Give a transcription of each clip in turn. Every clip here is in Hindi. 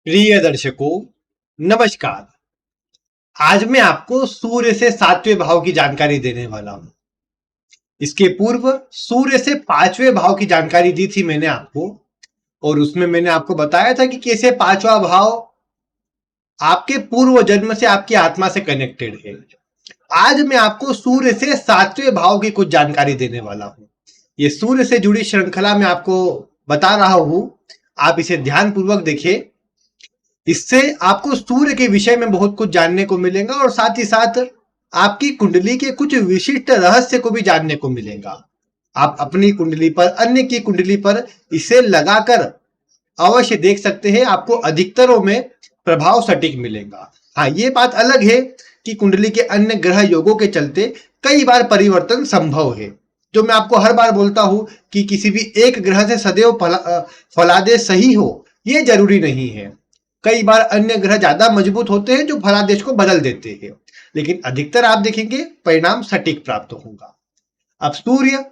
प्रिय दर्शकों, नमस्कार। आज मैं आपको सूर्य से सातवें भाव की जानकारी देने वाला हूं। इसके पूर्व सूर्य से पांचवें भाव की जानकारी दी थी मैंने आपको, और उसमें मैंने आपको बताया था कि कैसे पांचवा भाव आपके पूर्व जन्म से आपकी आत्मा से कनेक्टेड है। आज मैं आपको सूर्य से सातवें भाव की कुछ जानकारी देने वाला हूं। ये सूर्य से जुड़ी श्रृंखला में आपको बता रहा हूं, आप इसे ध्यानपूर्वक देखिए। इससे आपको सूर्य के विषय में बहुत कुछ जानने को मिलेगा और साथ ही साथ आपकी कुंडली के कुछ विशिष्ट रहस्य को भी जानने को मिलेगा। आप अपनी कुंडली पर, अन्य की कुंडली पर इसे लगाकर अवश्य देख सकते हैं, आपको अधिकतरों में प्रभाव सटीक मिलेगा। हाँ, ये बात अलग है कि कुंडली के अन्य ग्रह योगों के चलते कई बार परिवर्तन संभव है। जो मैं आपको हर बार बोलता हूं कि किसी भी एक ग्रह से सदैव फलादेश सही हो, ये जरूरी नहीं है। कई बार अन्य ग्रह ज्यादा मजबूत होते हैं जो फलादेश को बदल देते हैं, लेकिन अधिकतर आप देखेंगे परिणाम सटीक प्राप्त होगा। अब सूर्य,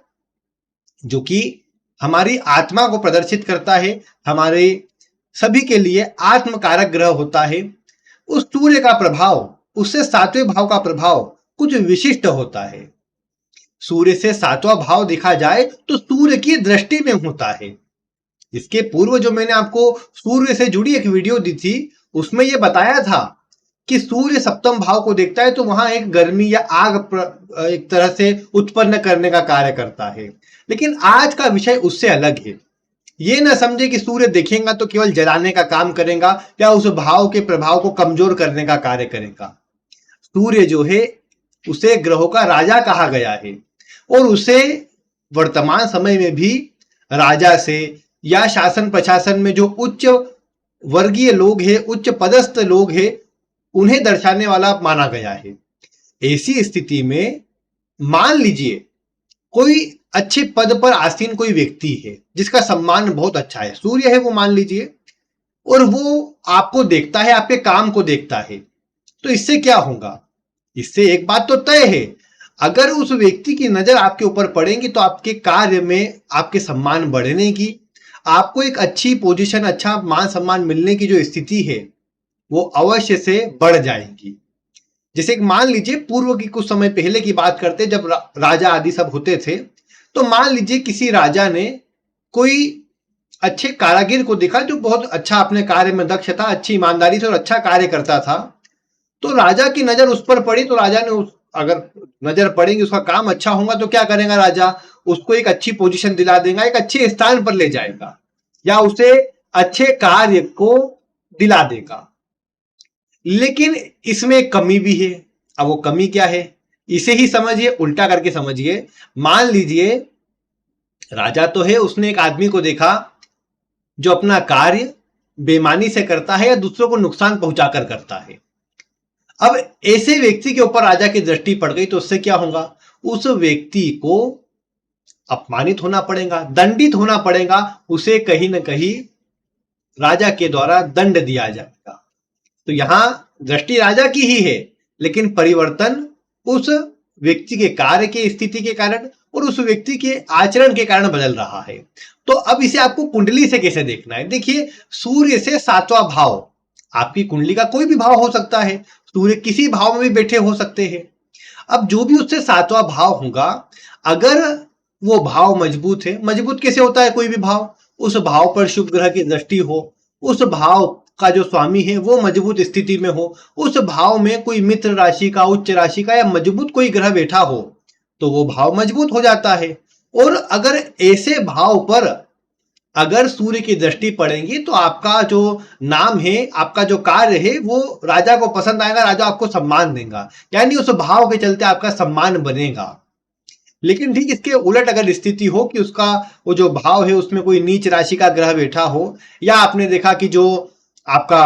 जो कि हमारी आत्मा को प्रदर्शित करता है, हमारे सभी के लिए आत्मकारक ग्रह होता है, उस सूर्य का प्रभाव, उससे सातवें भाव का प्रभाव कुछ विशिष्ट होता है। सूर्य से सातवां भाव देखा जाए तो सूर्य की दृष्टि में होता है। इसके पूर्व जो मैंने आपको सूर्य से जुड़ी एक वीडियो दी थी, उसमें यह बताया था कि सूर्य सप्तम भाव को देखता है तो वहां एक गर्मी या आग एक तरह से उत्पन्न करने का कार्य करता है। लेकिन आज का विषय उससे अलग है। ये ना समझे कि सूर्य देखेगा तो केवल जलाने का काम करेगा या उस भाव के प्रभाव को कमजोर करने का कार्य करेगा। सूर्य जो है, उसे ग्रहों का राजा कहा गया है और उसे वर्तमान समय में भी राजा से या शासन प्रशासन में जो उच्च वर्गीय लोग हैं, उच्च पदस्थ लोग हैं, उन्हें दर्शाने वाला माना गया है। ऐसी स्थिति में मान लीजिए कोई अच्छे पद पर आसीन कोई व्यक्ति है जिसका सम्मान बहुत अच्छा है, सूर्य है वो मान लीजिए, और वो आपको देखता है, आपके काम को देखता है, तो इससे क्या होगा? इससे एक बात तो तय है, अगर उस व्यक्ति की नजर आपके ऊपर पड़ेगी तो आपके कार्य में आपके सम्मान बढ़ने की, आपको एक अच्छी पोजीशन, अच्छा मान सम्मान मिलने की जो स्थिति है वो अवश्य से बढ़ जाएगी। जैसे मान लीजिए पूर्व की कुछ समय पहले की बात करते, जब राजा आदि सब होते थे, तो मान लीजिए किसी राजा ने कोई अच्छे कारागिर को देखा जो बहुत अच्छा अपने कार्य में दक्ष था, अच्छी ईमानदारी से और अच्छा कार्य करता था, तो राजा की नजर उस पर पड़ी, तो राजा ने अगर नजर पड़ेगी, उसका काम अच्छा होगा तो क्या करेगा राजा? उसको एक अच्छी पोजीशन दिला देगा, एक अच्छे स्थान पर ले जाएगा या उसे अच्छे कार्य को दिला देगा। लेकिन इसमें एक कमी भी है। अब वो कमी क्या है, इसे ही समझिए, उल्टा करके समझिए। मान लीजिए राजा तो है, उसने एक आदमी को देखा जो अपना कार्य बेईमानी से करता है या दूसरों को नुकसान पहुंचाकर करता है। अब ऐसे व्यक्ति के ऊपर राजा की दृष्टि पड़ गई तो उससे क्या होगा? उस व्यक्ति को अपमानित होना पड़ेगा, दंडित होना पड़ेगा, उसे कहीं ना कहीं राजा के द्वारा दंड दिया जाएगा। तो यहां दृष्टि राजा की ही है, लेकिन परिवर्तन उस व्यक्ति के कार्य की स्थिति के कारण और उस व्यक्ति के आचरण के कारण बदल रहा है। तो अब इसे आपको कुंडली से कैसे देखना है? देखिए, सूर्य से सातवां भाव, आपकी कुंडली का कोई भी भाव हो सकता है, सूर्य किसी भाव में भी बैठे हो सकते हैं। अब जो भी उससे सातवां भाव होगा, अगर वो भाव मजबूत है, मजबूत कैसे होता है कोई भी भाव? उस भाव पर शुभ ग्रह की दृष्टि हो, उस भाव का जो स्वामी है वो मजबूत स्थिति में हो, उस भाव में कोई मित्र राशि का, उच्च राशि का या मजबूत कोई ग्रह बैठा हो, तो वो भाव मजबूत हो जाता है। और अगर ऐसे भाव पर अगर सूर्य की दृष्टि पड़ेगी तो आपका जो नाम है, आपका जो कार्य है, वो राजा को पसंद आएगा, राजा आपको सम्मान देगा, यानी उस भाव के चलते आपका सम्मान बनेगा। लेकिन ठीक इसके उलट अगर स्थिति हो कि उसका वो जो भाव है उसमें कोई नीच राशि का ग्रह बैठा हो, या आपने देखा कि जो आपका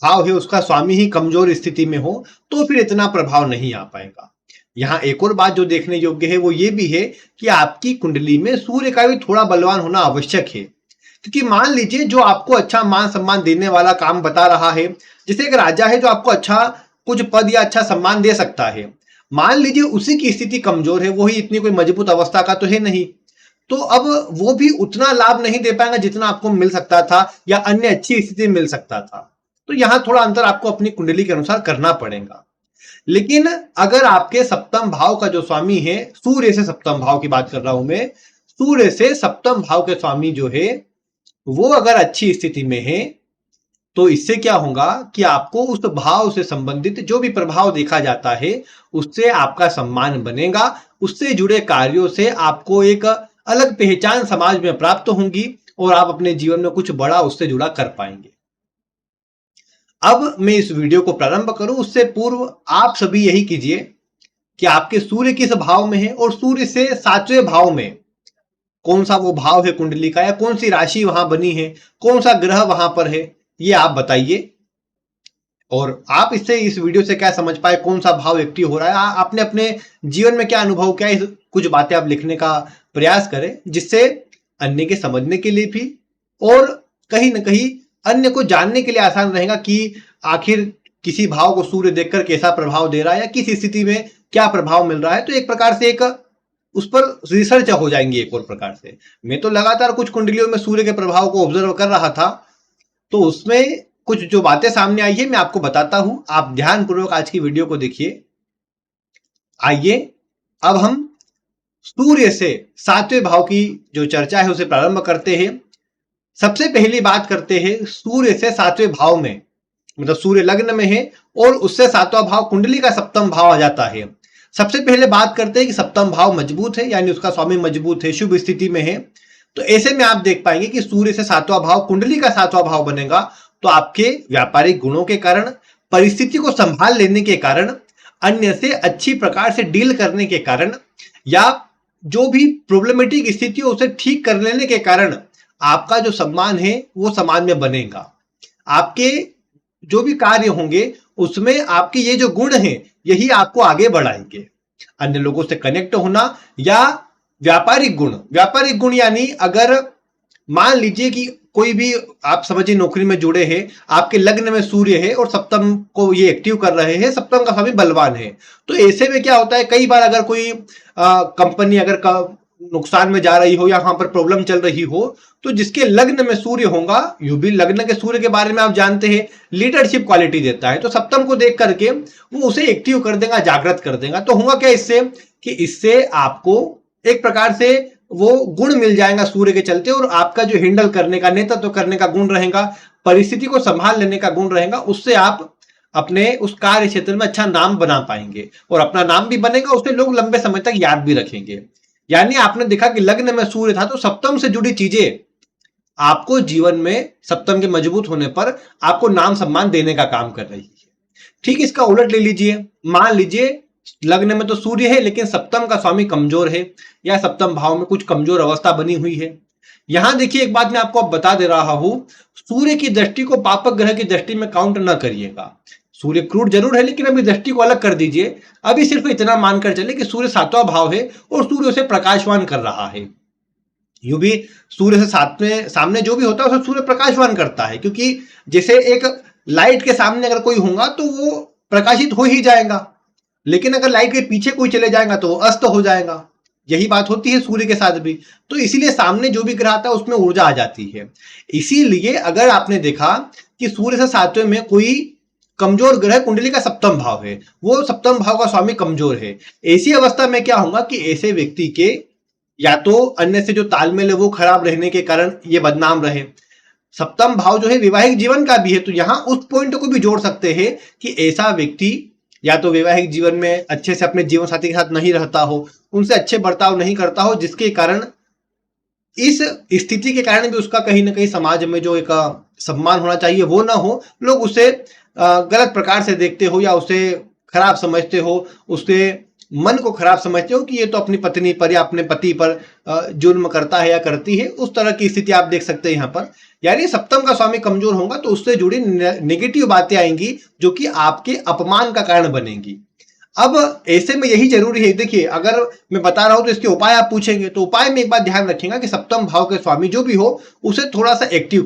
भाव है उसका स्वामी ही कमजोर स्थिति में हो, तो फिर इतना प्रभाव नहीं आ पाएगा। यहाँ एक और बात जो देखने योग्य है वो ये भी है कि आपकी कुंडली में सूर्य का भी थोड़ा बलवान होना आवश्यक है। क्योंकि मान लीजिए जो आपको अच्छा मान सम्मान देने वाला काम बता रहा है, जैसे एक राजा है जो आपको अच्छा कुछ पद या अच्छा सम्मान दे सकता है, मान लीजिए उसी की स्थिति कमजोर है, वही इतनी कोई मजबूत अवस्था का तो है नहीं, तो अब वो भी उतना लाभ नहीं दे पाएगा जितना आपको मिल सकता था या अन्य अच्छी स्थिति मिल सकता था। तो यहां थोड़ा अंतर आपको अपनी कुंडली के अनुसार करना पड़ेगा। लेकिन अगर आपके सप्तम भाव का जो स्वामी है, सूर्य से सप्तम भाव की बात कर रहा हूं मैं, सूर्य से सप्तम भाव के स्वामी जो है वो अगर अच्छी स्थिति में है, तो इससे क्या होगा कि आपको उस भाव से संबंधित जो भी प्रभाव देखा जाता है उससे आपका सम्मान बनेगा, उससे जुड़े कार्यों से आपको एक अलग पहचान समाज में प्राप्त होगी और आप अपने जीवन में कुछ बड़ा उससे जुड़ा कर पाएंगे। अब मैं इस वीडियो को प्रारंभ करूं उससे पूर्व आप सभी यही कीजिए कि आपके सूर्य किस भाव में है और सूर्य से 7वें भाव में कौन सा वो भाव है कुंडली का, या कौन सी राशि वहां बनी है, कौन सा ग्रह वहां पर है, ये आप बताइए। और आप इससे इस वीडियो से क्या समझ पाए, कौन सा भाव एक्टिव हो रहा है, आपने अपने जीवन में क्या अनुभव किया, इस कुछ बातें आप लिखने का प्रयास करें, जिससे अन्य के समझने के लिए भी और कहीं ना कहीं अन्य को जानने के लिए आसान रहेगा कि आखिर किसी भाव को सूर्य देखकर कैसा प्रभाव दे रहा है या किस स्थिति में क्या प्रभाव मिल रहा है। तो एक प्रकार से एक उस पर रिसर्च हो जाएंगी एक और प्रकार से। मैं तो लगातार कुछ कुंडलियों में सूर्य के प्रभाव को ऑब्जर्व कर रहा था, तो उसमें कुछ जो बातें सामने आई है मैं आपको बताता हूं, आप ध्यानपूर्वक आज की वीडियो को देखिए। आइए अब हम सूर्य से 7वें भाव की जो चर्चा है उसे प्रारंभ करते हैं। सबसे पहली बात करते हैं सूर्य से 7वें भाव में, मतलब सूर्य लग्न में है और उससे 7वां भाव कुंडली का सप्तम भाव आ जाता है। सबसे पहले बात करते हैं कि सप्तम भाव मजबूत है, यानी उसका स्वामी मजबूत है, शुभ स्थिति में है। तो ऐसे में आप देख पाएंगे कि सूर्य से 7वां भाव कुंडली का 7वां भाव बनेगा, तो आपके व्यापारिक गुणों के कारण, परिस्थिति को संभाल लेने के कारण, अन्य से अच्छी प्रकार से डील करने के कारण, या जो भी प्रॉब्लमेटिक स्थिति हो उसे ठीक कर लेने के कारण आपका जो सम्मान है वो समाज में बनेगा। आपके जो भी कार्य होंगे उसमें आपके ये जो गुण हैं यही आपको आगे बढ़ाएंगे। अन्य लोगों से कनेक्ट होना या व्यापारिक गुण यानी अगर मान लीजिए कि कोई भी आप समझिए नौकरी में जुड़े हैं, आपके लग्न में सूर्य है और सप्तम को ये एक्टिव कर रहे हैं, सप्तम का स्वामी बलवान है, तो ऐसे में क्या होता है, कई बार अगर कोई कंपनी अगर नुकसान में जा रही हो या वहां पर प्रॉब्लम चल रही हो, तो जिसके लग्न में सूर्य होगा, यू भी लग्न के सूर्य के बारे में आप जानते हैं लीडरशिप क्वालिटी देता है, तो सप्तम को देख करके वो उसे एक्टिव कर देगा, जागृत कर देगा। तो हुआ क्या इससे कि इससे आपको एक प्रकार से वो गुण मिल जाएगा सूर्य के चलते, और आपका जो हैंडल करने का, नेतृत्व करने का गुण रहेगा, परिस्थिति को संभाल लेने का गुण रहेगा, उससे आप अपने उस कार्य क्षेत्र में अच्छा नाम बना पाएंगे और अपना नाम भी बनेगा, उससे लोग लंबे समय तक याद भी रखेंगे। यानी आपने देखा कि लग्न में सूर्य था तो सप्तम से जुड़ी चीजें आपको जीवन में सप्तम के मजबूत होने पर आपको नाम सम्मान देने का काम कर रही है। ठीक इसका उलट ले लीजिए, मान लीजिए लग्न में तो सूर्य है लेकिन सप्तम का स्वामी कमजोर है या सप्तम भाव में कुछ कमजोर अवस्था बनी हुई है। यहां देखिए एक बात मैं आपको अब बता दे रहा हूं, सूर्य की दृष्टि को पापक ग्रह की दृष्टि में काउंट न करिएगा। सूर्य क्रूर जरूर है लेकिन अभी दृष्टि को अलग कर दीजिए। अभी सिर्फ इतना मानकर चले कि सूर्य 7वां भाव है और सूर्य उसे प्रकाशवान कर रहा है। यूं भी सूर्य से सामने जो भी होता है उसे सूर्य प्रकाशवान करता है, क्योंकि जैसे एक लाइट के सामने अगर कोई होगा तो वो प्रकाशित हो ही जाएगा, लेकिन अगर लाइट के पीछे कोई चले जाएगा तो वो अस्त हो जाएगा। यही बात होती है सूर्य के साथ भी। तो इसीलिए सामने जो भी ग्रह आता है उसमें ऊर्जा आ जाती है। इसीलिए अगर आपने देखा कि सूर्य से 7वें में कोई कमजोर ग्रह कुंडली का सप्तम भाव है, वो सप्तम भाव का स्वामी कमजोर है, ऐसी अवस्था में क्या होगा कि ऐसे व्यक्ति के या तो अन्य से जो तालमेल है वो खराब रहने के कारण ये बदनाम रहे। सप्तम भाव जो है वैवाहिक जीवन का भी है, तो यहां उस पॉइंट को भी जोड़ सकते हैं कि ऐसा व्यक्ति या तो वैवाहिक जीवन में अच्छे से अपने जीवन साथी के साथ नहीं रहता हो, उनसे अच्छे बर्ताव नहीं करता हो, जिसके कारण इस स्थिति के कारण भी उसका कहीं ना कहीं समाज में जो एक सम्मान होना चाहिए वो ना हो, लोग उसे गलत प्रकार से देखते हो या उसे खराब समझते हो, उसके मन को खराब समझते हो कि ये तो अपनी पत्नी पर या अपने पति पर जुर्म करता है या करती है। उस तरह की स्थिति आप देख सकते हैं यहाँ पर। यानी सप्तम का स्वामी कमजोर होगा तो उससे जुड़ी नेगेटिव बातें आएंगी जो कि आपके अपमान का कारण बनेंगी। अब ऐसे में यही जरूरी है, देखिए अगर मैं बता रहा हूं तो इसके उपाय आप पूछेंगे, तो उपाय में एक बात ध्यान रखिएगा कि सप्तम भाव के स्वामी जो भी हो उसे थोड़ा सा एक्टिव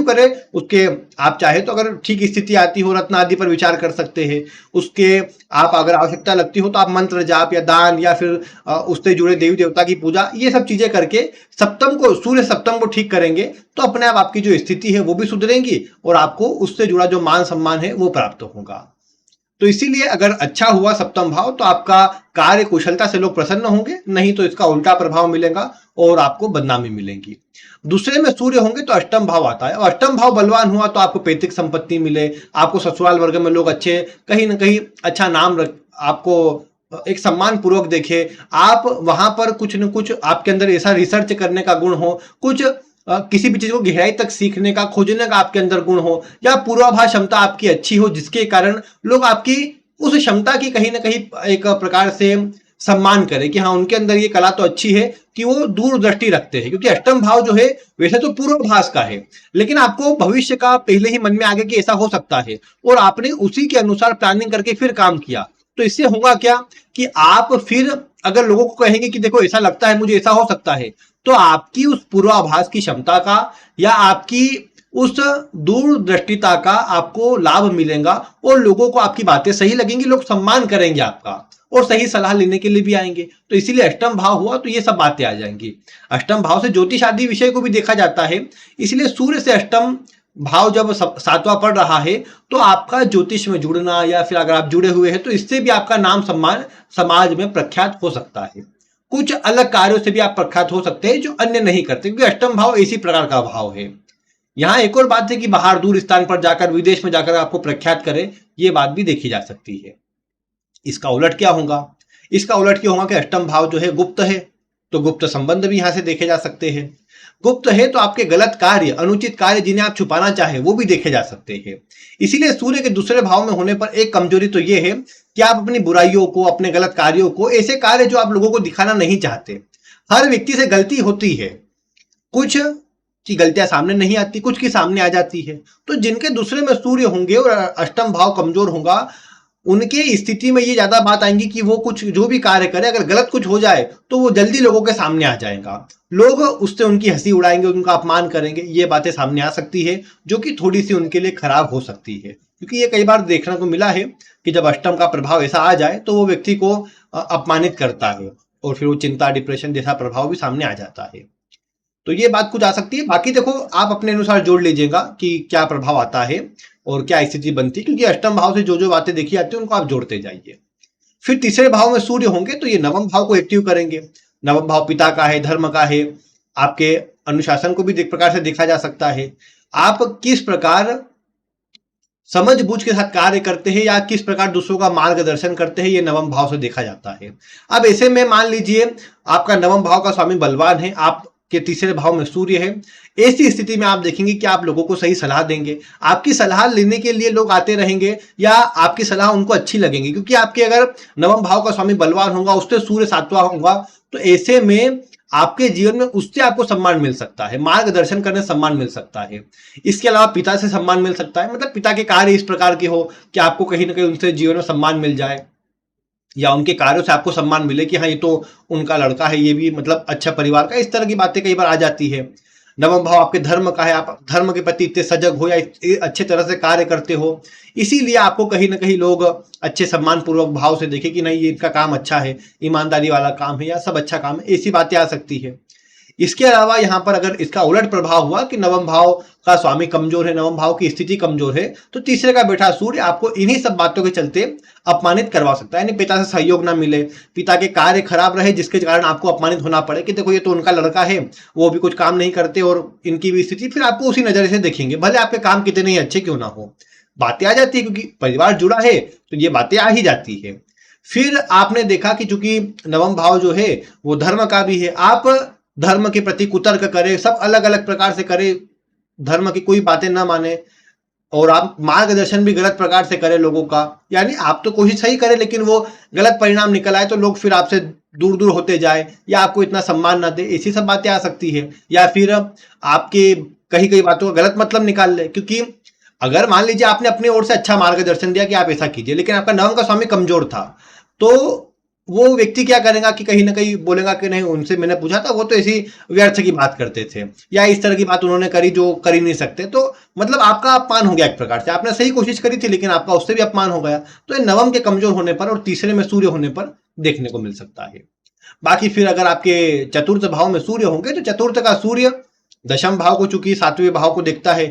करे उसके। आप चाहे तो अगर ठीक स्थिति आती हो रत्न आदि पर विचार कर सकते हैं उसके। आप अगर आवश्यकता लगती हो तो आप मंत्र जाप या दान या फिर उससे जुड़े देवी देवता की पूजा, ये सब चीजें करके सप्तम को, सूर्य सप्तम को ठीक करेंगे तो अपने आप आपकी जो स्थिति है वो भी सुधरेंगी और आपको उससे जुड़ा जो मान सम्मान है वो प्राप्त होगा। तो इसीलिए अगर अच्छा हुआ सप्तम भाव तो आपका कार्य कुशलता से लोग प्रसन्न होंगे, नहीं तो इसका उल्टा प्रभाव मिलेगा और आपको बदनामी मिलेगी। दूसरे में सूर्य होंगे तो अष्टम भाव आता है, और अष्टम भाव बलवान हुआ तो आपको पैतृक संपत्ति मिले, आपको ससुराल वर्ग में लोग अच्छे, कहीं ना कहीं अच्छा नाम रख, आपको एक सम्मान पूर्वक देखे, आप वहां पर कुछ न कुछ आपके अंदर ऐसा रिसर्च करने का गुण हो, कुछ किसी भी चीज को गहराई तक सीखने का, खोजने का आपके अंदर गुण हो, या पूर्वाभास क्षमता आपकी अच्छी हो जिसके कारण लोग आपकी उस क्षमता की कहीं ना कहीं एक प्रकार से सम्मान करें कि हाँ उनके अंदर ये कला तो अच्छी है कि वो दूरदृष्टि रखते हैं। क्योंकि अष्टम भाव जो है वैसे तो पूर्वाभास का है, लेकिन आपको भविष्य का पहले ही मन में आ गया कि ऐसा हो सकता है और आपने उसी के अनुसार प्लानिंग करके फिर काम किया, तो इससे होगा क्या कि आप फिर अगर लोगों को कहेंगे कि देखो ऐसा लगता है मुझे, ऐसा हो सकता है, तो आपकी उस पूर्वाभास की क्षमता का या आपकी उस दूरदृष्टिता का आपको लाभ मिलेगा और लोगों को आपकी बातें सही लगेंगी, लोग सम्मान करेंगे आपका और सही सलाह लेने के लिए भी आएंगे। तो इसीलिए अष्टम भाव हुआ तो ये सब बातें आ जाएंगी। अष्टम भाव से ज्योतिष आदि विषय को भी देखा जाता है, इसलिए सूर्य से अष्टम भाव जब सातवां पड़ रहा है तो आपका ज्योतिष में जुड़ना या फिर अगर आप जुड़े हुए हैं तो इससे भी आपका नाम सम्मान समाज में प्रख्यात हो सकता है। कुछ अलग कार्यों से भी आप प्रख्यात हो सकते हैं जो अन्य नहीं करते, क्योंकि अष्टम भाव इसी प्रकार का भाव है। यहाँ एक और बात है कि बाहर दूर स्थान पर जाकर, विदेश में जाकर आपको प्रख्यात करे, ये बात भी देखी जा सकती है। इसका उलट क्या होगा? इसका उलट क्या होगा कि अष्टम भाव जो है गुप्त है, तो गुप्त संबंध भी यहां से देखे जा सकते हैं। गुप्त है तो आपके गलत कार्य, अनुचित कार्य जिन्हें आप छुपाना चाहे वो भी देखे जा सकते हैं। इसीलिए सूर्य के दूसरे भाव में होने पर एक कमजोरी तो यह है कि आप अपनी बुराइयों को, अपने गलत कार्यों को, ऐसे कार्य जो आप लोगों को दिखाना नहीं चाहते, हर व्यक्ति से गलती होती है, कुछ की गलतियां सामने नहीं आती, कुछ की सामने आ जाती है। तो जिनके दूसरे में सूर्य होंगे और अष्टम भाव कमजोर होगा, उनके स्थिति में ये ज्यादा बात आएंगी कि वो कुछ जो भी कार्य करे, अगर गलत कुछ हो जाए तो वो जल्दी लोगों के सामने आ जाएगा, लोग उससे उनकी हंसी उड़ाएंगे, उनका अपमान करेंगे, ये बातें सामने आ सकती है जो कि थोड़ी सी उनके लिए खराब हो सकती है। क्योंकि ये कई बार देखने को मिला है कि जब अष्टम का प्रभाव ऐसा आ जाए तो वो व्यक्ति को अपमानित करता है और फिर वो चिंता, डिप्रेशन जैसा प्रभाव भी सामने आ जाता है। तो ये बात कुछ आ सकती है। बाकी देखो आप अपने अनुसार जोड़ लीजिएगा कि क्या प्रभाव आता है और क्या स्थिति बनती है, क्योंकि अष्टम भाव से जो जो बातें देखी जाती है उनको आप जोड़ते जाइए। फिर तीसरे भाव में सूर्य होंगे तो ये नवम भाव को एक्टिव करेंगे। नवम भाव पिता का है, धर्म का है, आपके अनुशासन को भी एक प्रकार से देखा जा सकता है। आप किस प्रकार समझ बूझ के साथ कार्य करते हैं या किस प्रकार दूसरों का मार्गदर्शन करते हैं, ये नवम भाव से देखा जाता है। अब ऐसे में मान लीजिए आपका नवम भाव का स्वामी बलवान है, आप के तीसरे भाव में सूर्य है, ऐसी स्थिति में आप देखेंगे कि आप लोगों को सही सलाह देंगे, आपकी सलाह लेने के लिए लोग आते रहेंगे या आपकी सलाह उनको अच्छी लगेगी, क्योंकि आपके अगर नवम भाव का स्वामी बलवान होगा, उससे सूर्य सातवां होगा, तो ऐसे में आपके जीवन में उससे आपको सम्मान मिल सकता है, मार्गदर्शन करने सम्मान मिल सकता है। इसके अलावा पिता से सम्मान मिल सकता है, मतलब पिता के कार्य इस प्रकार के हो कि आपको कहीं ना कहीं उनसे जीवन में सम्मान मिल जाए या उनके कार्यों से आपको सम्मान मिले कि हाँ ये तो उनका लड़का है, ये भी मतलब अच्छा परिवार का, इस तरह की बातें कई बार आ जाती है। नवम भाव आपके धर्म का है, आप धर्म के प्रति इतने सजग हो या अच्छे तरह से कार्य करते हो, इसीलिए आपको कहीं ना कहीं लोग अच्छे सम्मान पूर्वक भाव से देखे कि नहीं ये इनका काम अच्छा है, ईमानदारी वाला काम है या सब अच्छा काम है, ऐसी बातें आ सकती है। इसके अलावा यहाँ पर अगर इसका उलट प्रभाव हुआ कि नवम भाव का स्वामी कमजोर है, नवम भाव की स्थिति कमजोर है, तो तीसरे का बैठा सूर्य आपको इन्हीं सब बातों के चलते अपमानित करवा सकता है। यानी पिता से सहयोग ना मिले, पिता के कार्य खराब रहे जिसके कारण आपको अपमानित होना पड़े कि देखो ये तो उनका लड़का है, वो भी कुछ काम नहीं करते और इनकी भी स्थिति, फिर आपको उसी नजर से देखेंगे, भले आपके काम कितने ही अच्छे क्यों ना हो। बातें आ जाती है क्योंकि परिवार जुड़ा है तो ये बातें आ ही जाती है। फिर आपने देखा कि चूंकि नवम भाव जो है वो धर्म का भी है, आप धर्म के प्रति कुतर्क करे, सब अलग अलग प्रकार से करे, धर्म की कोई बातें ना माने और आप मार्गदर्शन भी गलत प्रकार से करें लोगों का, यानी आप तो कोशिश सही करें लेकिन वो गलत परिणाम निकल आए तो लोग फिर आपसे दूर दूर होते जाए या आपको इतना सम्मान ना दे, ऐसी सब बातें आ सकती है। या फिर आपके कहीं कहीं बातों का गलत मतलब निकाल ले, क्योंकि अगर मान लीजिए आपने अपनी ओर से अच्छा मार्गदर्शन दिया कि आप ऐसा कीजिए, लेकिन आपका नवम का स्वामी कमजोर था, तो वो व्यक्ति क्या करेगा कि कहीं ना कहीं बोलेगा कि नहीं, उनसे मैंने पूछा था, वो तो ऐसी व्यर्थ की बात करते थे, या इस तरह की बात उन्होंने करी जो कर ही नहीं सकते। तो मतलब आपका अपमान हो गया एक प्रकार से, आपने सही कोशिश करी थी लेकिन आपका उससे भी अपमान हो गया। तो ये नवम के कमजोर होने पर और तीसरे में सूर्य होने पर देखने को मिल सकता है। बाकी फिर अगर आपके चतुर्थ भाव में सूर्य होंगे तो चतुर्थ का सूर्य दशम भाव को, चूंकि सातवें भाव को देखता है,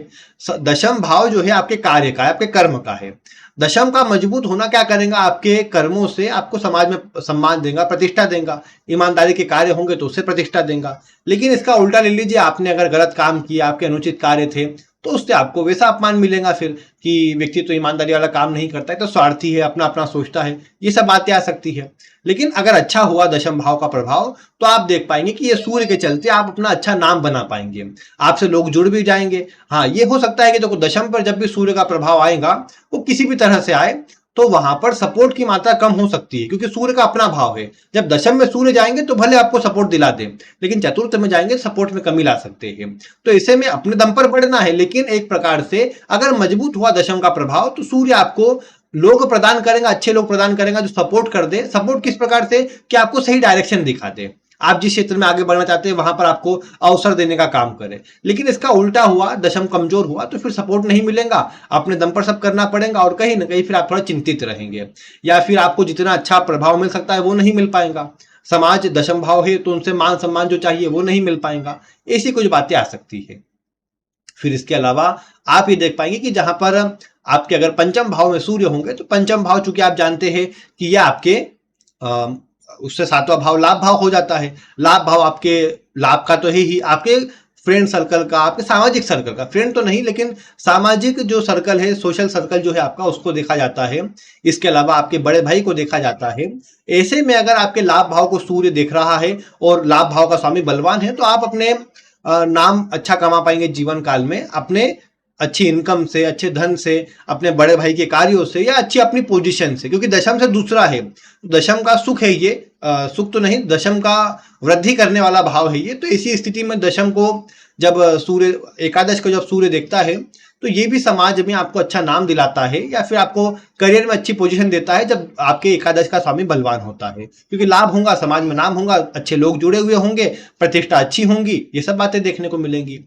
दशम भाव जो है आपके कार्य का है, आपके कर्म का है। दशम का मजबूत होना क्या करेगा, आपके कर्मों से आपको समाज में सम्मान देगा, प्रतिष्ठा देगा। ईमानदारी के कार्य होंगे तो उससे प्रतिष्ठा देगा। लेकिन इसका उल्टा ले लीजिए, आपने अगर गलत काम किया, आपके अनुचित कार्य थे, तो उससे आपको वैसा अपमान मिलेगा फिर कि व्यक्ति तो ईमानदारी वाला काम नहीं करता है, तो स्वार्थी है, अपना अपना सोचता है, ये सब बातें आ सकती है। लेकिन अगर अच्छा हुआ दशम भाव का प्रभाव, तो आप देख पाएंगे कि ये सूर्य के चलते आप अपना अच्छा नाम बना पाएंगे, आपसे लोग जुड़ भी जाएंगे। हाँ, ये हो सकता है कि देखो दशम पर जब भी सूर्य का प्रभाव आएगा, वो किसी भी तरह से आए, तो वहां पर सपोर्ट की मात्रा कम हो सकती है, क्योंकि सूर्य का अपना भाव है। जब दशम में सूर्य जाएंगे तो भले आपको सपोर्ट दिला दे, लेकिन चतुर्थ में जाएंगे सपोर्ट में कमी ला सकते हैं। तो इसे में अपने दम पर बढ़ना है, लेकिन एक प्रकार से अगर मजबूत हुआ दशम का प्रभाव, तो सूर्य आपको लोग प्रदान करेगा, अच्छे लोग प्रदान करेगा जो सपोर्ट कर दे। सपोर्ट किस प्रकार से, कि आपको सही डायरेक्शन दिखा दे, आप जिस क्षेत्र में आगे बढ़ना चाहते हैं वहां पर आपको अवसर देने का काम करे। लेकिन इसका उल्टा हुआ, दशम कमजोर हुआ, तो फिर सपोर्ट नहीं मिलेगा, अपने दम पर सब करना पड़ेगा, और कहीं ना कहीं फिर आप थोड़ा चिंतित रहेंगे, या फिर आपको जितना अच्छा प्रभाव मिल सकता है वो नहीं मिल पाएगा। समाज दशम भाव है तो उनसे मान सम्मान जो चाहिए वो नहीं मिल पाएगा। ऐसी कुछ बातें आ सकती है। फिर इसके अलावा आप ये देख पाएंगे कि जहां पर आपके अगर पंचम भाव में सूर्य होंगे, तो पंचम भाव चूंकि आप जानते हैं कि यह आपके उससे सातवां भाव लाभ भाव हो जाता है। लाभ भाव आपके लाभ का तो है ही, आपके फ्रेंड सर्कल का, आपके सामाजिक सर्कल का, फ्रेंड तो नहीं लेकिन सामाजिक जो सर्कल है, सोशल सर्कल जो है आपका, उसको देखा जाता है। इसके अलावा आपके बड़े भाई को देखा जाता है। ऐसे में अगर आपके लाभ भाव को सूर्य देख रहा है और लाभ भाव का स्वामी बलवान है, तो आप अपने नाम अच्छा कमा पाएंगे जीवन काल में, अपने अच्छी इनकम से, अच्छे धन से, अपने बड़े भाई के कार्यों से, या अच्छी अपनी पोजीशन से, क्योंकि दशम से दूसरा है। दशम का सुख है ये, सुख तो नहीं, दशम का वृद्धि करने वाला भाव है ये। तो इसी स्थिति में दशम को जब सूर्य, एकादश को जब सूर्य देखता है, तो ये भी समाज में आपको अच्छा नाम दिलाता है, या फिर आपको करियर में अच्छी पोजीशन देता है जब आपके एकादश का स्वामी बलवान होता है। क्योंकि लाभ होगा, समाज में नाम होगा, अच्छे लोग जुड़े हुए होंगे, प्रतिष्ठा अच्छी होंगी, ये सब बातें देखने को मिलेंगी।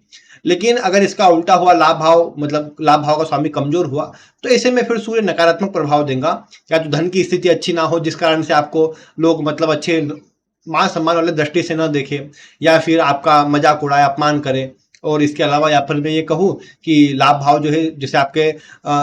लेकिन अगर इसका उल्टा हुआ, लाभ भाव मतलब लाभ भाव का स्वामी कमजोर हुआ, तो ऐसे में फिर सूर्य नकारात्मक प्रभाव देगा। या तो धन की स्थिति अच्छी ना हो, जिस कारण से आपको लोग मतलब अच्छे मान सम्मान वाले दृष्टि से न देखे, या फिर आपका मजाक उड़ाए, अपमान करे। और इसके अलावा या फिर मैं ये कहूँ कि लाभ भाव जो है, जैसे आपके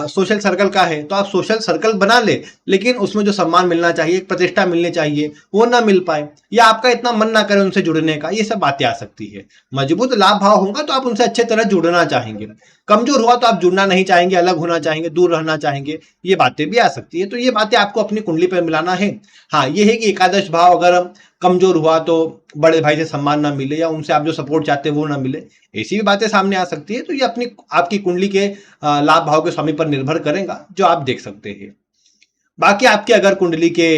सोशल सर्कल का है, तो आप सोशल सर्कल बना ले, लेकिन उसमें जो सम्मान मिलना चाहिए, प्रतिष्ठा मिलनी चाहिए, वो ना मिल पाए, या आपका इतना मन ना करे उनसे जुड़ने का, ये सब बातें आ सकती है। मजबूत लाभ भाव होगा तो आप उनसे अच्छे तरह जुड़ना चाहेंगे, कमजोर हुआ तो आप जुड़ना नहीं चाहेंगे, अलग होना चाहेंगे, दूर रहना चाहेंगे, ये बातें भी आ सकती है। तो ये बातें आपको अपनी कुंडली पर मिलाना है। हाँ, ये है कि एकादश भाव अगर कमजोर हुआ तो बड़े भाई से सम्मान ना मिले, या उनसे आप जो सपोर्ट चाहते हैं वो ना मिले, ऐसी भी बातें सामने आ सकती है। तो ये अपनी आपकी कुंडली के लाभ भाव के स्वामी पर निर्भर करेगा, जो आप देख सकते हैं। बाकी आपके अगर कुंडली के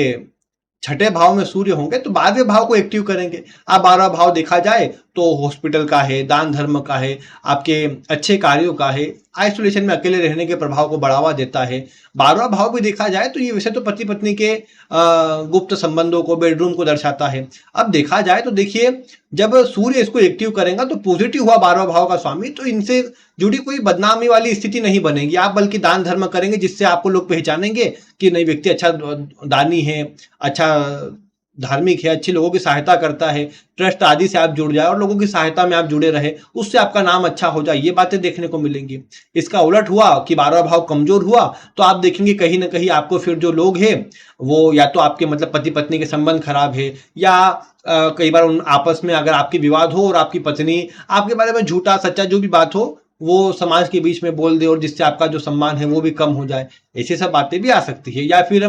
छठे भाव में सूर्य होंगे, तो 12वें भाव को एक्टिव करेंगे। आप 12वां भाव देखा जाए तो हॉस्पिटल का है, दान धर्म का है, आपके अच्छे कार्यों का है, आइसोलेशन में अकेले रहने के प्रभाव को बढ़ावा देता है। 12वां भाव भी देखा जाए तो ये वैसे तो पति पत्नी के गुप्त संबंधों को, बेडरूम को दर्शाता है। अब देखा जाए तो देखिए, जब सूर्य इसको एक्टिव करेगा तो पॉजिटिव हुआ 12वां भाव का स्वामी, तो इनसे जुड़ी कोई बदनामी वाली स्थिति नहीं बनेगी। आप बल्कि दान धर्म करेंगे, जिससे आपको लोग पहचानेंगे कि नहीं, व्यक्ति अच्छा दानी है, अच्छा धार्मिक है, अच्छे लोगों की सहायता करता है। ट्रस्ट आदि से आप जुड़ जाए और लोगों की सहायता में आप जुड़े रहे, उससे आपका नाम अच्छा हो जाए, ये बातें देखने को मिलेंगी। इसका उलट हुआ कि 12वां भाव कमजोर हुआ, तो आप देखेंगे कहीं ना कहीं आपको फिर जो लोग हैं वो या तो आपके मतलब पति पत्नी के संबंध खराब है, या कई बार उन आपस में अगर आपकी विवाद हो और आपकी पत्नी आपके बारे में झूठा सच्चा जो भी बात हो वो समाज के बीच में बोल दे, और जिससे आपका जो सम्मान है वो भी कम हो जाए, ऐसी सब बातें भी आ सकती है। या फिर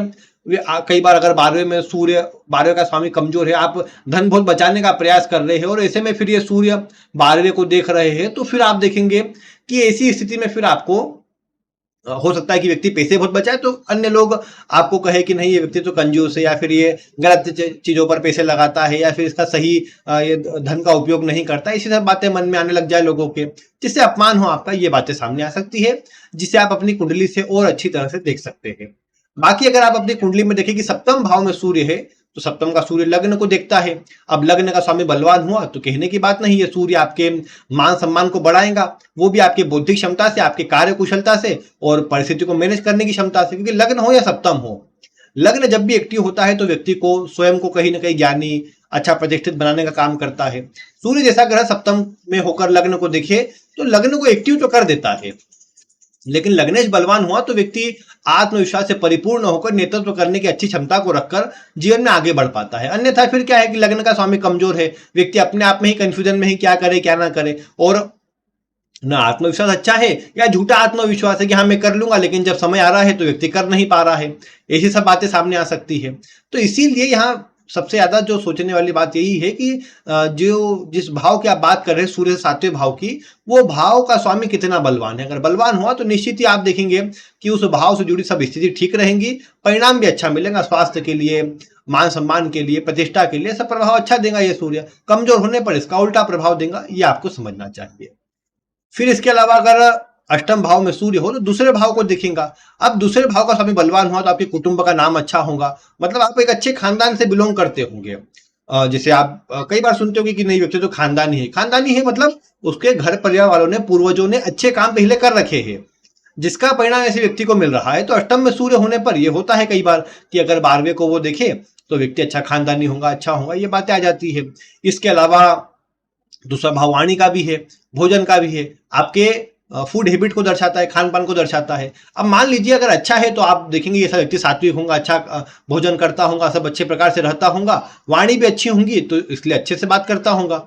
कई बार अगर 12वें में सूर्य, 12वें का स्वामी कमजोर है, आप धन बहुत बचाने का प्रयास कर रहे हैं और ऐसे में फिर ये सूर्य 12वें को देख रहे हैं, तो फिर आप देखेंगे कि ऐसी स्थिति में फिर आपको हो सकता है कि व्यक्ति पैसे बहुत बचाए तो अन्य लोग आपको कहे कि नहीं, ये व्यक्ति तो कंजूस है, या फिर ये गलत चीजों पर पैसे लगाता है, या फिर इसका सही ये धन का उपयोग नहीं करता। इसी सब बातें मन में आने लग जाए लोगों के, जिससे अपमान हो आपका, ये बातें सामने आ सकती है, जिसे आप अपनी कुंडली से और अच्छी तरह से देख सकते हैं। बाकी अगर आप अपनी कुंडली में देखें कि सप्तम भाव में सूर्य है, तो सप्तम का सूर्य लग्न को देखता है। अब लग्न का स्वामी बलवान हुआ तो कहने की बात नहीं है, सूर्य आपके मान सम्मान को बढ़ाएगा, वो भी आपकी बौद्धिक क्षमता से, आपके कार्य कुशलता से और परिस्थिति को मैनेज करने की क्षमता से। क्योंकि लग्न हो या सप्तम हो, लग्न जब भी एक्टिव होता है तो व्यक्ति को स्वयं को कहीं ना कहीं ज्ञानी, अच्छा प्रतिष्ठित बनाने का काम करता है। सूर्य जैसा ग्रह सप्तम में होकर लग्न को देखे तो लग्न को एक्टिव तो कर देता है, लेकिन लग्नेश बलवान हुआ तो व्यक्ति आत्मविश्वास से परिपूर्ण होकर नेतृत्व करने की अच्छी क्षमता को रखकर जीवन में आगे बढ़ पाता है। अन्यथा फिर क्या है कि लग्न का स्वामी कमजोर है, व्यक्ति अपने आप में ही कंफ्यूजन में ही क्या करे क्या ना करे, और ना आत्मविश्वास अच्छा है या झूठा आत्मविश्वास है कि हाँ मैं कर लूंगा, लेकिन जब समय आ रहा है तो व्यक्ति कर नहीं पा रहा है। ऐसी सब बातें सामने आ सकती है। तो इसीलिए यहाँ सबसे ज्यादा जो सोचने वाली बात यही है कि जो जिस भाव की आप बात कर रहे हैं सूर्य से सातवें भाव की, वो भाव का स्वामी कितना बलवान है। अगर बलवान हुआ तो निश्चित ही आप देखेंगे कि उस भाव से जुड़ी सब स्थिति ठीक रहेंगी, परिणाम भी अच्छा मिलेगा, स्वास्थ्य के लिए, मान सम्मान के लिए, प्रतिष्ठा के लिए सब प्रभाव अच्छा देगा। ये सूर्य कमजोर होने पर इसका उल्टा प्रभाव देगा, ये आपको समझना चाहिए। फिर इसके अलावा अगर अष्टम भाव में सूर्य हो तो दूसरे भाव को देखेगा। अब दूसरे भाव का स्वामी बलवान हुआ तो आपके कुटुंब का नाम अच्छा होगा, मतलब आप एक अच्छे खानदान से बिलोंग करते होंगे। जैसे आप कई बार सुनते होंगे कि नहीं व्यक्ति तो खानदानी है, खानदानी है मतलब उसके घर परिवार वालों ने, पूर्वजों ने अच्छे काम पहले कर रखे हैं, जिसका परिणाम ऐसे व्यक्ति को मिल रहा है। तो अष्टम में सूर्य होने पर यह होता है कई बार कि अगर 12वें को वो देखे तो व्यक्ति अच्छा खानदानी होगा, अच्छा होगा, ये बातें आ जाती है। इसके अलावा दूसरा भाव वाणी का भी है, भोजन का भी है, आपके फूड हैबिट को दर्शाता है, खान पान को दर्शाता है। अब मान लीजिए अगर अच्छा है तो आप देखेंगे ये सब व्यक्ति सात्विक होगा, अच्छा भोजन करता होगा, सब अच्छे प्रकार से रहता होगा, वाणी भी अच्छी होंगी तो इसलिए अच्छे से बात करता होगा,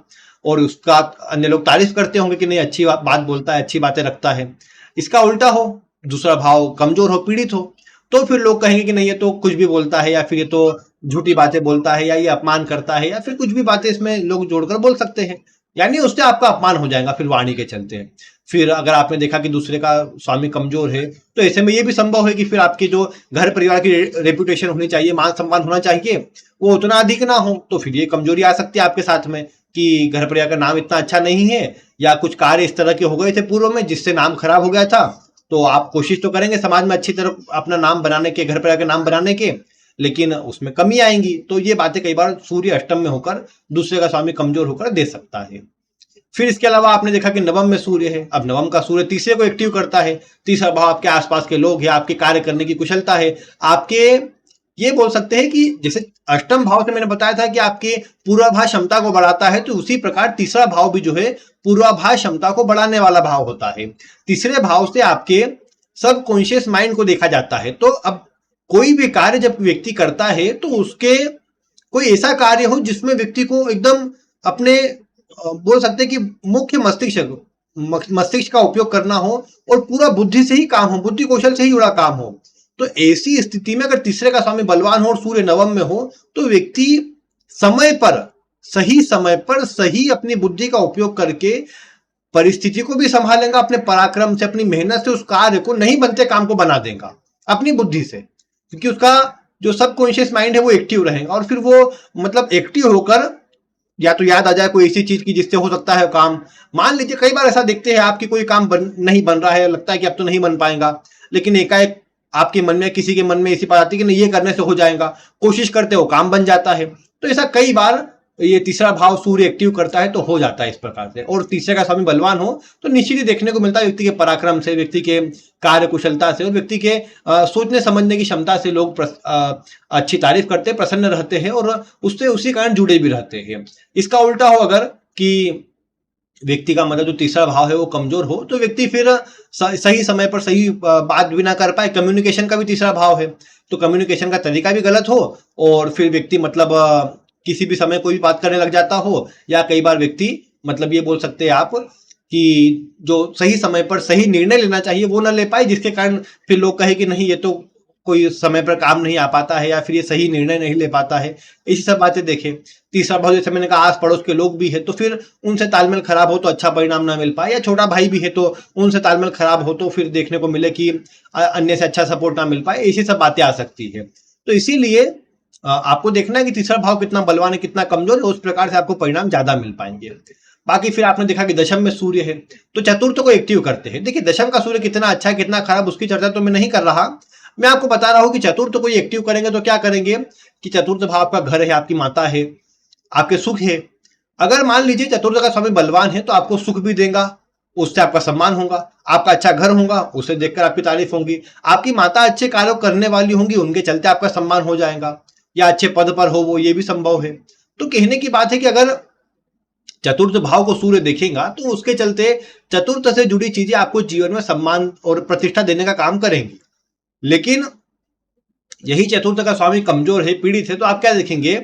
और उसका अन्य लोग तारीफ करते होंगे कि नहीं अच्छी बात बोलता है, अच्छी बातें रखता है। इसका उल्टा हो, दूसरा भाव कमजोर हो, पीड़ित हो, तो फिर लोग कहेंगे कि नहीं ये तो कुछ भी बोलता है, या फिर ये तो झूठी बातें बोलता है, या ये अपमान करता है, या फिर कुछ भी बातें इसमें लोग जोड़कर बोल सकते हैं, यानी उससे आपका अपमान हो जाएगा फिर वाणी के चलते। फिर अगर आपने देखा कि दूसरे का स्वामी कमजोर है तो ऐसे में ये भी संभव है कि फिर आपके जो घर परिवार की रेपुटेशन होनी चाहिए, मान सम्मान होना चाहिए, वो उतना अधिक ना हो, तो फिर ये कमजोरी आ सकती है आपके साथ में कि घर परिवार का नाम इतना अच्छा नहीं है, या कुछ कार्य इस तरह के हो गए थे पूर्व में जिससे नाम खराब हो गया था। तो आप कोशिश तो करेंगे समाज में अच्छी तरह अपना नाम बनाने के, घर परिवार का नाम बनाने के, लेकिन उसमें कमी आएंगी। तो ये बातें कई बार सूर्य अष्टम में होकर दूसरे का स्वामी कमजोर होकर दे सकता है। फिर इसके अलावा आपने देखा कि नवम में सूर्य है। अब नवम का सूर्य तीसरे को एक्टिव करता है। तीसरा भाव आपके आसपास के लोग हैं, आपके कार्य करने की कुशलता है, आपके, ये बोल सकते हैं कि जैसे अष्टम भाव से मैंने बताया था कि आपके पूर्वाभास क्षमता को बढ़ाता है, तो उसी प्रकार तीसरा भाव भी जो है पूर्वाभास क्षमता को बढ़ाने वाला भाव होता है। तीसरे भाव से आपके सबकॉन्शियस माइंड को देखा जाता है। तो अब कोई भी कार्य जब व्यक्ति करता है तो उसके कोई ऐसा कार्य हो जिसमें व्यक्ति को एकदम अपने बोल सकते हैं कि मुख्य मस्तिष्क का उपयोग करना हो और पूरा बुद्धि से ही काम हो, बुद्धि कौशल से ही जुड़ा काम हो। तो ऐसी स्थिति में अगर तीसरे का स्वामी बलवान हो और सूर्य नवम में हो तो व्यक्ति समय पर सही अपनी बुद्धि का उपयोग करके परिस्थिति को भी संभालेगा, अपने पराक्रम से, अपनी मेहनत से उस कार्य को नहीं बनते काम को बना देगा अपनी बुद्धि से, क्योंकि उसका जो सबकॉन्शियस माइंड है वो एक्टिव रहेगा, और फिर वो मतलब एक्टिव होकर या तो याद आ जाए कोई ऐसी चीज की जिससे हो सकता है काम। मान लीजिए कई बार ऐसा देखते हैं आपकी कोई काम नहीं बन रहा है, लगता है कि अब तो नहीं बन पाएगा, लेकिन एकाएक आपके मन में, किसी के मन में ऐसी बात आती है कि नहीं ये करने से हो जाएगा, कोशिश करते हो काम बन जाता है। तो ऐसा कई बार ये तीसरा भाव सूर्य एक्टिव करता है तो हो जाता है इस प्रकार से। और तीसरे का स्वामी बलवान हो तो निश्चित ही देखने को मिलता है व्यक्ति के पराक्रम से, व्यक्ति के कार्य कुशलता से और व्यक्ति के सोचने समझने की क्षमता से लोग अच्छी तारीफ करते, प्रसन्न रहते हैं और उससे उसी कारण जुड़े भी रहते हैं। इसका उल्टा हो अगर कि व्यक्ति का मतलब जो तीसरा भाव है वो कमजोर हो तो व्यक्ति फिर सही समय पर सही बात भी ना कर पाए। कम्युनिकेशन का भी तीसरा भाव है तो कम्युनिकेशन का तरीका भी गलत हो और फिर व्यक्ति मतलब किसी भी समय कोई भी बात करने लग जाता हो, या कई बार व्यक्ति मतलब ये बोल सकते हैं आप कि जो सही समय पर सही निर्णय लेना चाहिए वो ना ले पाए, जिसके कारण फिर लोग कहे कि नहीं ये तो कोई समय पर काम नहीं आ पाता है या फिर ये सही निर्णय नहीं ले पाता है। ऐसी सब बातें देखें। तीसरा भाव जैसे मैंने कहा आस पड़ोस के लोग भी है तो फिर उनसे तालमेल खराब हो तो अच्छा परिणाम ना मिल पाए, या छोटा भाई भी है तो उनसे तालमेल खराब हो तो फिर देखने को मिले कि अन्य से अच्छा सपोर्ट ना मिल पाए। ऐसी सब बातें आ सकती है। तो इसीलिए आपको देखना है कि तीसरा भाव कितना बलवान है, कितना कमजोर है, उस प्रकार से आपको परिणाम ज्यादा मिल पाएंगे। बाकी फिर आपने देखा कि दशम में सूर्य है तो चतुर्थ को एक्टिव करते हैं। देखिए दशम का सूर्य कितना अच्छा है कितना खराब उसकी चर्चा तो मैं नहीं कर रहा, मैं आपको बता रहा हूं कि चतुर्थ कोई एक्टिव करेंगे तो क्या करेंगे कि चतुर्थ भाव आपका घर है, आपकी माता है, आपके सुख है। अगर मान लीजिए चतुर्थ का स्वामी बलवान है तो आपको सुख भी देगा, उससे आपका सम्मान होगा, आपका अच्छा घर होगा, उसे देखकर आपकी तारीफ होगी, आपकी माता अच्छे कार्य करने वाली होंगी, उनके चलते आपका सम्मान हो जाएगा, या अच्छे पद पर हो वो, ये भी संभव है। तो कहने की बात है कि अगर चतुर्थ भाव को सूर्य देखेगा तो उसके चलते चतुर्थ से जुड़ी चीजें आपको जीवन में सम्मान और प्रतिष्ठा देने का काम करेंगी। लेकिन यही चतुर्थ का स्वामी कमजोर है, पीड़ित है, तो आप क्या देखेंगे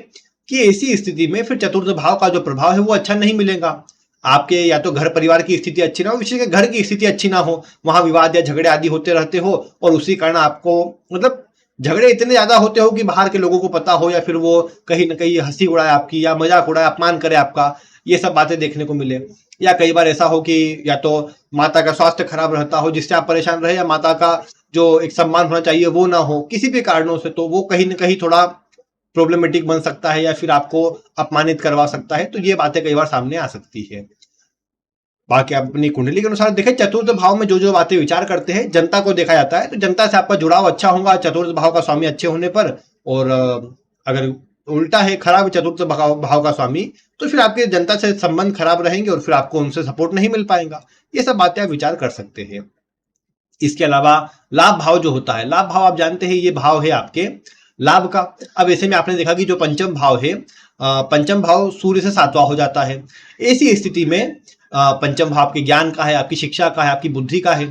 कि ऐसी स्थिति में फिर चतुर्थ भाव का जो प्रभाव है वो अच्छा नहीं मिलेगा। आपके या तो घर परिवार की स्थिति अच्छी ना हो, विशेष घर की स्थिति अच्छी ना हो, वहां विवाद या झगड़े आदि होते रहते हो, और उसी कारण आपको मतलब झगड़े इतने ज्यादा होते हो कि बाहर के लोगों को पता हो, या फिर वो कहीं ना कहीं हंसी उड़ाए आपकी, या मजाक उड़ाए, अपमान करे आपका, ये सब बातें देखने को मिले। या कई बार ऐसा हो कि या तो माता का स्वास्थ्य खराब रहता हो जिससे आप परेशान रहे, या माता का जो एक सम्मान होना चाहिए वो ना हो किसी भी कारणों से, तो वो कहीं ना कहीं थोड़ा प्रॉब्लमेटिक बन सकता है, या फिर आपको अपमानित करवा सकता है। तो ये बातें कई बार सामने आ सकती है। बाकी आप अपनी कुंडली के अनुसार देखें, चतुर्थ भाव में जो जो बातें विचार करते हैं जनता को देखा जाता है, तो जनता से आपका जुड़ाव अच्छा होगा चतुर्थ भाव का स्वामी अच्छे होने पर। और अगर उल्टा है, खराब चतुर्थ भाव का स्वामी, तो फिर आपके जनता से संबंध खराब रहेंगे और फिर आपको उनसे सपोर्ट नहीं मिल पाएगा। ये सब बातें आप विचार कर सकते हैं। इसके अलावा लाभ भाव जो होता है, लाभ भाव आप जानते हैं ये भाव है आपके लाभ का। अब ऐसे में आपने देखा कि जो पंचम भाव है, पंचम भाव सूर्य से सातवां हो जाता है। ऐसी स्थिति में पंचम भाव आपके ज्ञान का है, आपकी शिक्षा का है, आपकी बुद्धि का है।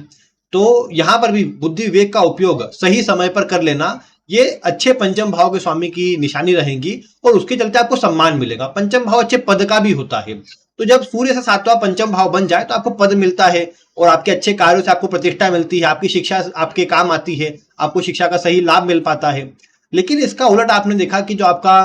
तो यहां पर भी बुद्धि विवेक का उपयोग सही समय पर कर लेना, ये अच्छे पंचम भाव के स्वामी की निशानी रहेंगी, और उसके चलते आपको सम्मान मिलेगा। पंचम भाव अच्छे पद का भी होता है, तो जब सूर्य से सातवां पंचम भाव बन जाए तो आपको पद मिलता है, और आपके अच्छे कार्यों से आपको प्रतिष्ठा मिलती है, आपकी शिक्षा आपके काम आती है, आपको शिक्षा का सही लाभ मिल पाता है। लेकिन इसका उलट आपने देखा कि जो आपका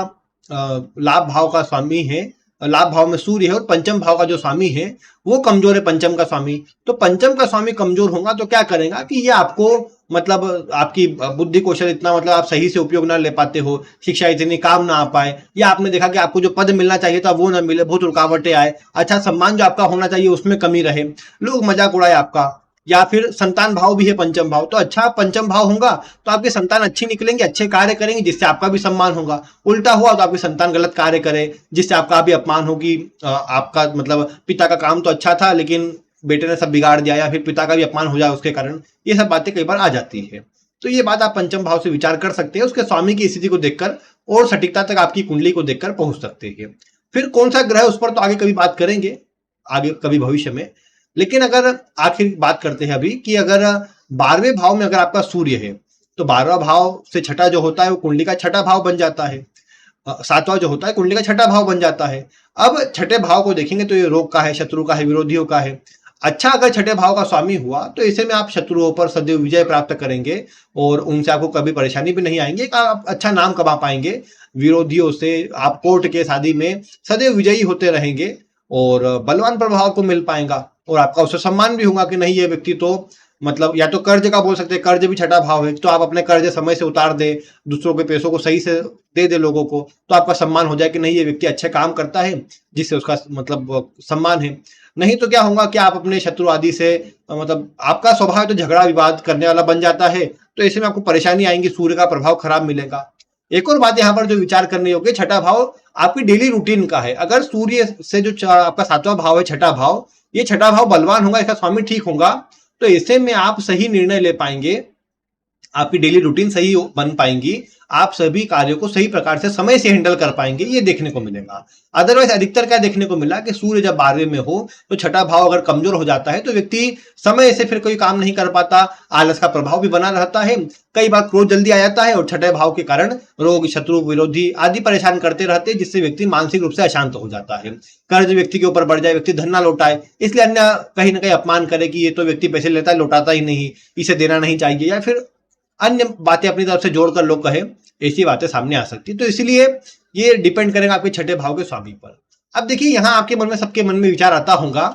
लाभ भाव का स्वामी है, लाभ भाव में सूर्य है, और पंचम भाव का जो स्वामी है वो कमजोर है, पंचम का स्वामी। तो पंचम का स्वामी कमजोर होगा तो क्या करेगा कि ये आपको मतलब आपकी बुद्धि कौशल इतना मतलब आप सही से उपयोग ना ले पाते हो, शिक्षा इतनी काम ना आ पाए, या आपने देखा कि आपको जो पद मिलना चाहिए था वो ना मिले, बहुत रुकावटें आए, अच्छा सम्मान जो आपका होना चाहिए उसमें कमी रहे, लोग मजाक उड़ाए आपका। या फिर संतान भाव भी है पंचम भाव, तो अच्छा पंचम भाव होगा तो आपके संतान अच्छी निकलेंगे, अच्छे कार्य करेंगे जिससे आपका भी सम्मान होगा। उल्टा हुआ तो आपकी संतान गलत कार्य करे जिससे आपका भी अपमान होगी, आपका मतलब पिता का काम तो अच्छा था लेकिन बेटे ने सब बिगाड़ दिया, या फिर पिता का भी अपमान हो जाए उसके कारण। ये सब बातें कई बार आ जाती है। तो ये बात आप पंचम भाव से विचार कर सकते हैं, उसके स्वामी की स्थिति को देखकर और सटीकता तक आपकी कुंडली को देखकर पहुंच सकते हैं। फिर कौन सा ग्रह, उस पर तो आगे कभी बात करेंगे, आगे कभी भविष्य में। लेकिन अगर आखिर बात करते हैं अभी कि अगर 12वें भाव में अगर आपका सूर्य है, तो 12वां भाव से छठा जो होता है वो कुंडली का छठा भाव बन जाता है, सातवां जो होता है कुंडली का छठा भाव बन जाता है। अब छठे भाव को देखेंगे तो ये रोग का है, शत्रु का है, विरोधियों का है। अच्छा अगर छठे भाव का स्वामी हुआ तो ऐसे में आप शत्रुओं पर सदैव विजय प्राप्त करेंगे, और उनसे आपको कभी परेशानी भी नहीं आएंगे, आप अच्छा नाम कमा पाएंगे। विरोधियों से आप कोर्ट केस आदि में सदैव विजयी होते रहेंगे, और बलवान प्रभाव को मिल पाएगा, और आपका उससे सम्मान भी होगा कि नहीं ये व्यक्ति तो मतलब, या तो कर्ज का बोल सकते हैं, कर्ज भी छठा भाव है, तो आप अपने कर्ज समय से उतार दे, दूसरों के पैसों को सही से दे दे लोगों को, तो आपका सम्मान हो जाए कि नहीं ये व्यक्ति अच्छे काम करता है, जिससे उसका मतलब सम्मान है। नहीं तो क्या होगा कि आप अपने शत्रु आदि से मतलब आपका स्वभाव तो झगड़ा विवाद करने वाला बन जाता है, तो ऐसे में आपको परेशानी आएंगी, सूर्य का प्रभाव खराब मिलेगा। एक और बात यहाँ पर जो विचार करनी होगी, छठा भाव आपकी डेली रूटीन का है। अगर सूर्य से जो आपका सातवां भाव है छठा भाव, ये छठा भाव बलवान होगा, इसका स्वामी ठीक होगा, तो ऐसे में आप सही निर्णय ले पाएंगे, आपकी डेली रूटीन सही बन पाएंगी, आप सभी कार्यों को सही प्रकार से समय से हैंडल कर पाएंगे, ये देखने को मिलेगा। अदरवाइज अधिकतर क्या देखने को मिला कि सूर्य जब 12वें में हो तो छठा भाव अगर कमजोर हो जाता है तो व्यक्ति समय से फिर कोई काम नहीं कर पाता, आलस का प्रभाव भी बना रहता है, कई बार क्रोध जल्दी आ जाता है, और छठे भाव के कारण रोग, शत्रु, विरोधी आदि परेशान करते रहते हैं, जिससे व्यक्ति मानसिक रूप से अशांत हो जाता है। कर्ज व्यक्ति के ऊपर बढ़ जाए, व्यक्ति धन ना लौटाए, इसलिए अन्य कहीं ना कहीं अपमान करे कि ये तो व्यक्ति पैसे लेता है लौटाता ही नहीं, इसे देना नहीं चाहिए, या फिर अन्य बातें अपनी तरफ से जोड़कर लोग कहे, ऐसी बातें सामने आ सकती। तो इसलिए ये डिपेंड करेगा आपके छठे भाव के स्वामी पर। अब देखिए यहाँ आपके मन में, सबके मन में विचार आता होगा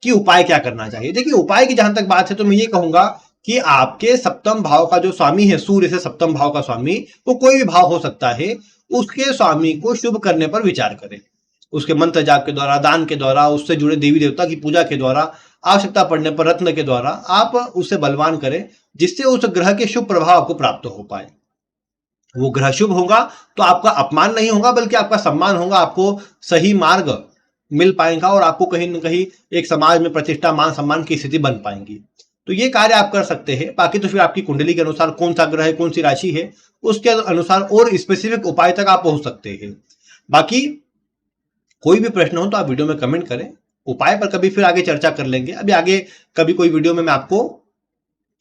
कि उपाय क्या करना चाहिए। देखिए उपाय की जहां तक बात है तो मैं ये कहूंगा कि आपके सप्तम भाव का जो स्वामी है, सूर्य से सप्तम भाव का स्वामी, वो कोई भी भाव हो सकता है, उसके स्वामी को शुभ करने पर विचार करें। उसके मंत्र जाप के द्वारा, दान के द्वारा, उससे जुड़े देवी देवता की पूजा के द्वारा आवश्यकता पड़ने पर रत्न के द्वारा आप उसे बलवान करें, जिससे उस ग्रह के शुभ प्रभाव आपको प्राप्त हो पाए। वो ग्रह शुभ होगा तो आपका अपमान नहीं होगा, बल्कि आपका सम्मान होगा, आपको सही मार्ग मिल पाएगा और आपको कहीं ना कहीं एक समाज में प्रतिष्ठा, मान सम्मान की स्थिति बन पाएंगी। तो ये कार्य आप कर सकते हैं। बाकी तो फिर आपकी कुंडली के अनुसार कौन सा ग्रह है, कौन सी राशि है, उसके अनुसार और स्पेसिफिक उपाय तक आप पहुंच सकते हैं। बाकी कोई भी प्रश्न हो तो आप वीडियो में कमेंट करें, उपाय पर कभी फिर आगे चर्चा कर लेंगे। अभी आगे कभी कोई वीडियो में मैं आपको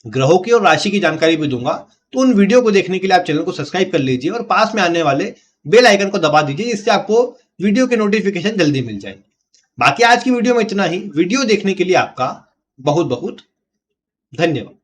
ग्रहों की और राशि की जानकारी भी दूंगा, तो उन वीडियो को देखने के लिए आप चैनल को सब्सक्राइब कर लीजिए और पास में आने वाले बेल आइकन को दबा दीजिए, इससे आपको वीडियो के नोटिफिकेशन जल्दी मिल जाएंगे। बाकी आज की वीडियो में इतना ही। वीडियो देखने के लिए आपका बहुत बहुत धन्यवाद।